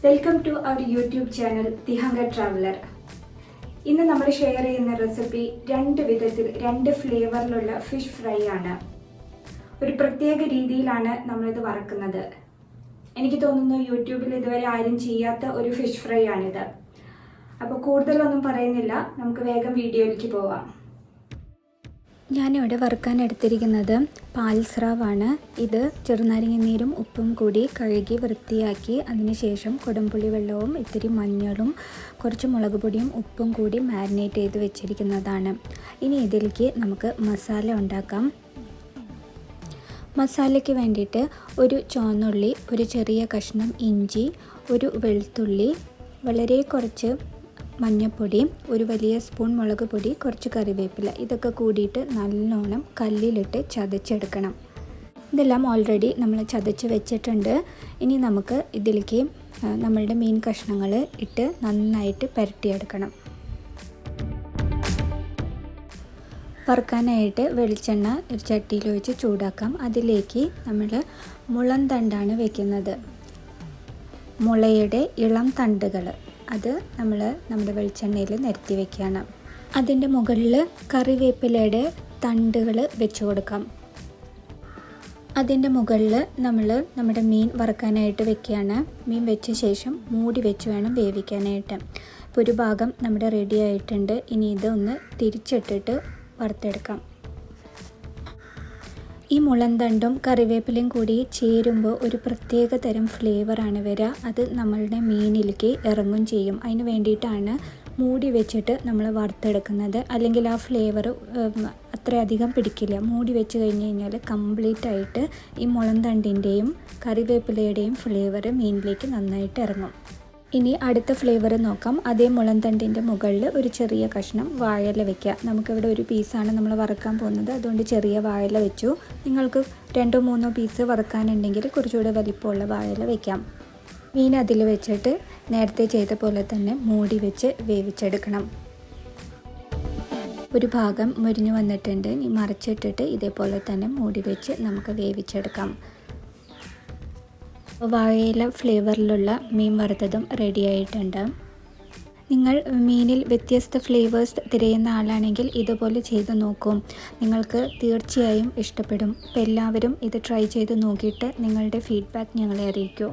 Welcome to our YouTube channel the Hunger Traveller. ഇന്ന് നമ്മൾ share ചെയ്യുന്ന റെസിപ്പി രണ്ട് വിധത്തിൽ രണ്ട് ഫ്ലേവറിലുള്ള ഫിഷ് ഫ്രൈ ആണ്. ഒരു പ്രത്യേക രീതിയിലാണ് നമ്മളിത് വറക്കുന്നത്. എനിക്ക് തോന്നുന്നു യൂട്യൂബിൽ ഇതുവരെ ആരും ചെയ്യാത്ത ഒരു ഫിഷ് ഫ്രൈ ആണിത്. അപ്പോൾ കൂടുതലൊന്നും പറയുന്നില്ല, നമുക്ക് വേഗം വീഡിയോയിലേക്ക് പോവാം. ഞാനിവിടെ വറുക്കാൻ എടുത്തിരിക്കുന്നത് പാൽസ്രാവാണ്. ഇത് ചെറുനാരങ്ങ നീരും ഉപ്പും കൂടി കഴുകി വൃത്തിയാക്കി അതിനുശേഷം കുടംപുളി വെള്ളവും ഇത്തിരി മഞ്ഞളും കുറച്ച് മുളക് പൊടിയും ഉപ്പും കൂടി മാരിനേറ്റ് ചെയ്ത് വെച്ചിരിക്കുന്നതാണ്. ഇനി ഇതിലേക്ക് നമുക്ക് മസാല ഉണ്ടാക്കാം. മസാലയ്ക്ക് വേണ്ടിയിട്ട് ഒരു ചുവന്നുള്ളി, ഒരു ചെറിയ കഷ്ണം ഇഞ്ചി, ഒരു വെളുത്തുള്ളി, വളരെ കുറച്ച് മഞ്ഞൾപ്പൊടി, ഒരു വലിയ സ്പൂൺ മുളക് പൊടി, കുറച്ച് കറിവേപ്പില, ഇതൊക്കെ കൂടിയിട്ട് നല്ലോണം കല്ലിലിട്ട് ചതച്ചെടുക്കണം. ഇതെല്ലാം ഓൾറെഡി നമ്മൾ ചതച്ച് വെച്ചിട്ടുണ്ട്. ഇനി നമുക്ക് ഇതിലേക്ക് നമ്മളുടെ മീൻ കഷ്ണങ്ങൾ ഇട്ട് നന്നായിട്ട് പുരട്ടിയെടുക്കണം. വറുക്കാനായിട്ട് വെളിച്ചെണ്ണ ഒരു ചട്ടിയിൽ ഒഴിച്ച് ചൂടാക്കാം. അതിലേക്ക് നമ്മൾ മുളം തണ്ടാണ് വെക്കുന്നത്. മുളയുടെ ഇളം തണ്ടുകൾ അത് നമ്മൾ നമ്മുടെ വെളിച്ചെണ്ണയിൽ നിരത്തി വയ്ക്കുകയാണ്. അതിൻ്റെ മുകളിൽ കറിവേപ്പിലയുടെ തണ്ടുകൾ വെച്ച് കൊടുക്കാം. അതിൻ്റെ മുകളിൽ നമ്മൾ നമ്മുടെ മീൻ വറുക്കാനായിട്ട് വെക്കുകയാണ്. മീൻ വെച്ച ശേഷം മൂടി വെച്ച് വേണം വേവിക്കാനായിട്ട്. ഇപ്പോൾ ഒരു ഭാഗം നമ്മുടെ റെഡി ആയിട്ടുണ്ട്. ഇനി ഇതൊന്ന് തിരിച്ചിട്ടിട്ട് വറുത്തെടുക്കാം. ഈ മുളന്തണ്ടും കറിവേപ്പിലയും കൂടി ചേരുമ്പോൾ ഒരു പ്രത്യേക തരം ഫ്ലേവറാണ് വരിക. അത് നമ്മളുടെ മീനിലേക്ക് ഇറങ്ങും ചെയ്യും. അതിന് വേണ്ടിയിട്ടാണ് മൂടി വെച്ചിട്ട് നമ്മൾ വറുത്തെടുക്കുന്നത്. അല്ലെങ്കിൽ ആ ഫ്ലേവർ അത്രയധികം പിടിക്കില്ല. മൂടി വെച്ച് കഴിഞ്ഞ് കഴിഞ്ഞാൽ കംപ്ലീറ്റ് ആയിട്ട് ഈ മുളന്തണ്ടിൻ്റെയും കറിവേപ്പിലയുടെയും ഫ്ലേവർ മീനിലേക്ക് നന്നായിട്ട് ഇറങ്ങും. ഇനി അടുത്ത ഫ്ലേവർ നോക്കാം. അതേ മുളന്തണ്ടിൻ്റെ മുകളിൽ ഒരു ചെറിയ കഷ്ണം വാഴയില വെക്കുക. നമുക്കിവിടെ ഒരു പീസാണ് നമ്മൾ വറുക്കാൻ പോകുന്നത്, അതുകൊണ്ട് ചെറിയ വാഴയില വെച്ചു. നിങ്ങൾക്ക് 2-3 പീസ് വറുക്കാനുണ്ടെങ്കിൽ കുറച്ചുകൂടെ വലിപ്പമുള്ള വാഴയില വെക്കാം. മീൻ അതിൽ വെച്ചിട്ട് നേരത്തെ ചെയ്ത പോലെ തന്നെ മൂടി വെച്ച് വേവിച്ചെടുക്കണം. ഒരു ഭാഗം മുരിഞ്ഞു വന്നിട്ടുണ്ട്. ഇനി മറിച്ചിട്ടിട്ട് ഇതേപോലെ തന്നെ മൂടി വെച്ച് നമുക്ക് വേവിച്ചെടുക്കാം. വാഴയില ഫ്ലേവറിലുള്ള മീൻ വറുത്തതും റെഡി ആയിട്ടുണ്ട്. നിങ്ങൾ മീനിൽ വ്യത്യസ്ത ഫ്ലേവേഴ്സ് തിരയുന്ന ആളാണെങ്കിൽ ഇതുപോലെ ചെയ്ത് നോക്കും. നിങ്ങൾക്ക് തീർച്ചയായും ഇഷ്ടപ്പെടും. അപ്പോൾ എല്ലാവരും ഇത് ട്രൈ ചെയ്ത് നോക്കിയിട്ട് നിങ്ങളുടെ ഫീഡ്ബാക്ക് ഞങ്ങളെ അറിയിക്കൂ.